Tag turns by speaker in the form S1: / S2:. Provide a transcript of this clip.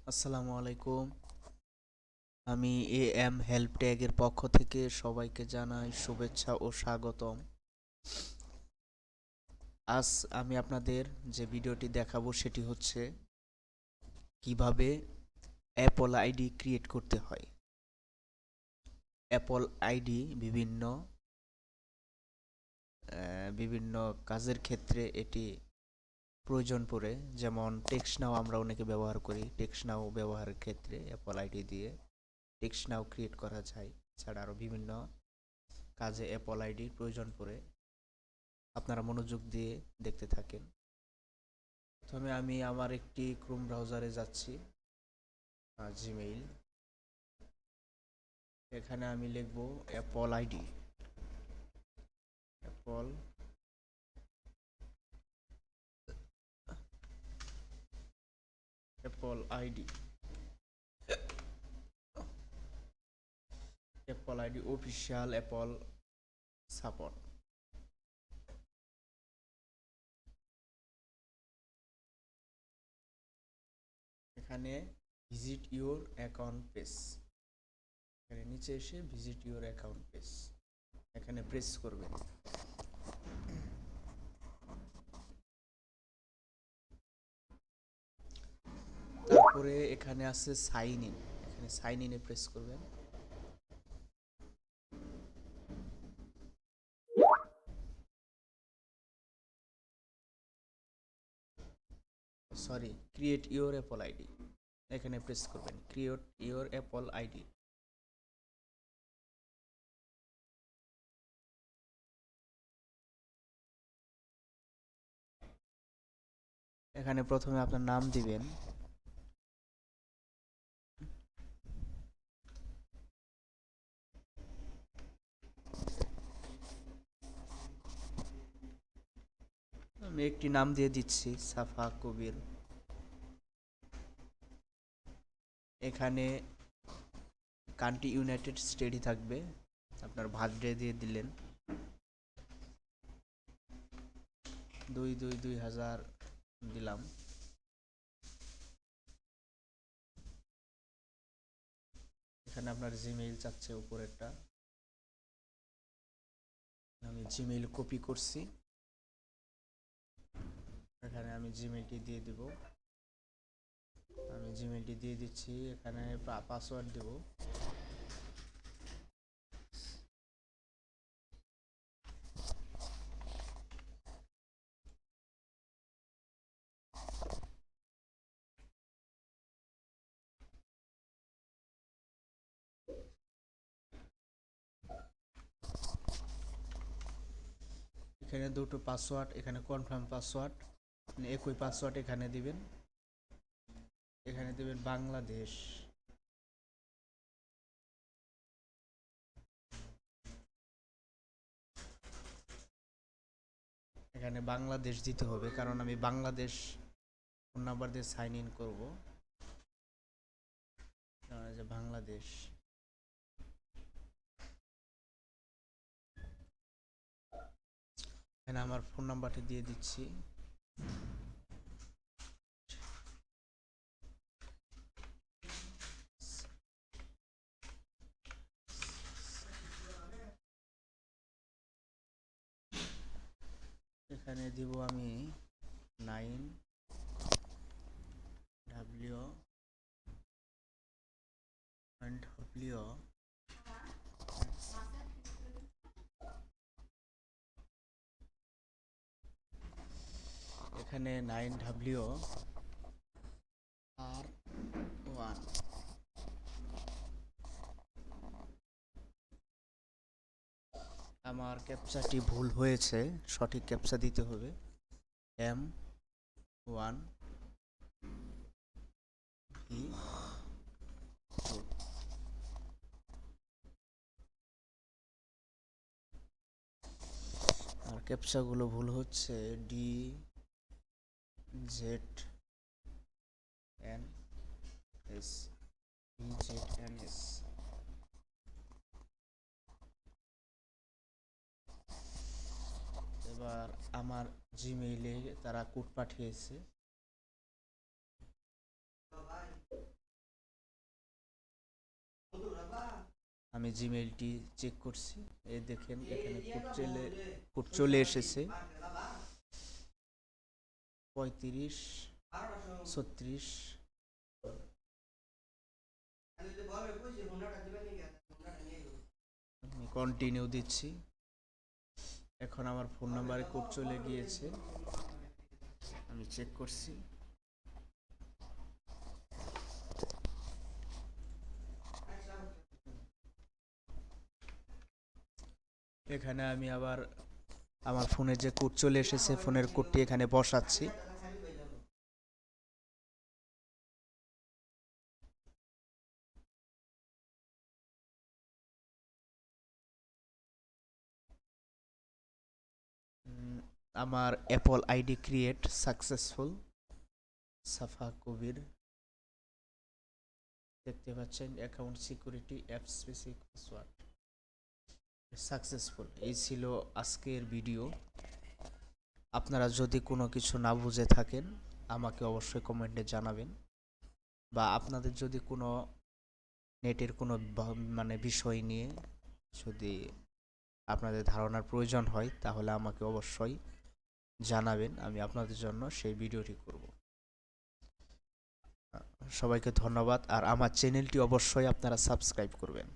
S1: আসসালামু আলাইকুম। আমি এম হেল্প ট্যাগের পক্ষ থেকে সবাইকে জানাই শুভেচ্ছা ও স্বাগতম। আজ আমি আপনাদের যে ভিডিওটি দেখাবো সেটি হচ্ছে কিভাবে অ্যাপল আইডি ক্রিয়েট করতে হয়। অ্যাপল আইডি বিভিন্ন কাজের ক্ষেত্রে এটি প্রয়োজন পড়ে, যেমন টেক্সট নাও আমরা অনেকে ব্যবহার করি। টেক্সট নাও ব্যবহারের ক্ষেত্রে অ্যাপল আইডি দিয়ে টেক্সট নাও ক্রিয়েট করা যায়। এছাড়া আরও বিভিন্ন কাজে অ্যাপল আইডির প্রয়োজন পড়ে। আপনারা মনোযোগ দিয়ে দেখতে থাকেন। প্রথমে আমি আমার একটি ক্রোম ব্রাউজারে যাচ্ছি, জিমেইল। এখানে আমি লিখব Apple ID, Apple Apple ID, Apple ID official Apple support. এখানে ভিজিট ইউর অ্যাকাউন্ট পেজ, এখানে নিচে এসে ভিজিট ইউর অ্যাকাউন্ট পেজ এখানে প্রেস করবেন। তারপরে এখানে আছে সাইন ইন, এখানে সাইন ইনে প্রেস করবেন। Sorry, create your Apple ID, এখানে প্রেস করবেন ক্রিয়েট ইউর অ্যাপল আইডি। এখানে প্রথমে আপনার নাম দিবেন। আমি একটি নাম দিয়ে দিচ্ছি, সাফা কবির। এখানে কান্ট্রি ইউনাইটেড স্টেটই থাকবে। আপনার বার্থডে দিয়ে দিলেন 2/2/2000 দিলাম। এখানে আপনার জিমেইল চাচ্ছে উপরেরটা, আমি জিমেইল কপি করছি, এখানে আমি জিমেইলটি দিয়ে দিব। আমি জিমেইলটি দিয়ে দিচ্ছি, এখানে পাসওয়ার্ড দেব। এখানে দুটো পাসওয়ার্ড, এখানে কনফার্ম পাসওয়ার্ড, একই পাসওয়ার্ড এখানে দিবেন। এখানে দেবেন বাংলাদেশ। এখানে বাংলাদেশ দিতে হবে, কারণ আমি বাংলাদেশ ফোন নাম্বার দিয়ে সাইন ইন করবো। যে বাংলাদেশ, এখানে আমার ফোন নাম্বারটি দিয়ে দিচ্ছি। এখানে দিব আমি 9W। এখানে 9W R1। আমার ক্যাপচাটি ভুল হয়েছে, সঠিক ক্যাপচা দিতে হবে। M1V2। আর ক্যাপচাগুলো ভুল হচ্ছে, DZNS। এবার আমার জিমেইলে তারা কোড পাঠিয়েছে, আমি জিমেইলটি চেক করছি, এই দেখেন এখানে কোড চলে এসেছে 35 36। আমি কন্টিনিউ দিচ্ছি। এখন আমার ফোন নাম্বারে কোড চলে গিয়েছে, আমি চেক করছি। এখানে আমি আবার আমার ফোনে যে কোড চলে এসেছে ফোনের কোডটি এখানে বসাচ্ছি। আমার অ্যাপল আইডি ক্রিয়েট সাকসেসফুল, সাফা কবির, দেখতে পাচ্ছেন account security app specific password successful. এই ছিল আজকের ভিডিও। আপনারা যদি কোনো কিছু না বুঝে থাকেন আমাকে অবশ্যই কমেন্টে জানাবেন, বা আপনাদের যদি কোনো নেটের কোনো মানে বিষয় নিয়ে যদি আপনাদের ধারণার প্রয়োজন হয় তাহলে আমাকে অবশ্যই জানাবেন, আমি আপনাদের জন্য সেই ভিডিওটি করব। সবাইকে ধন্যবাদ, আর আমার চ্যানেলটি অবশ্যই আপনারা সাবস্ক্রাইব করবেন।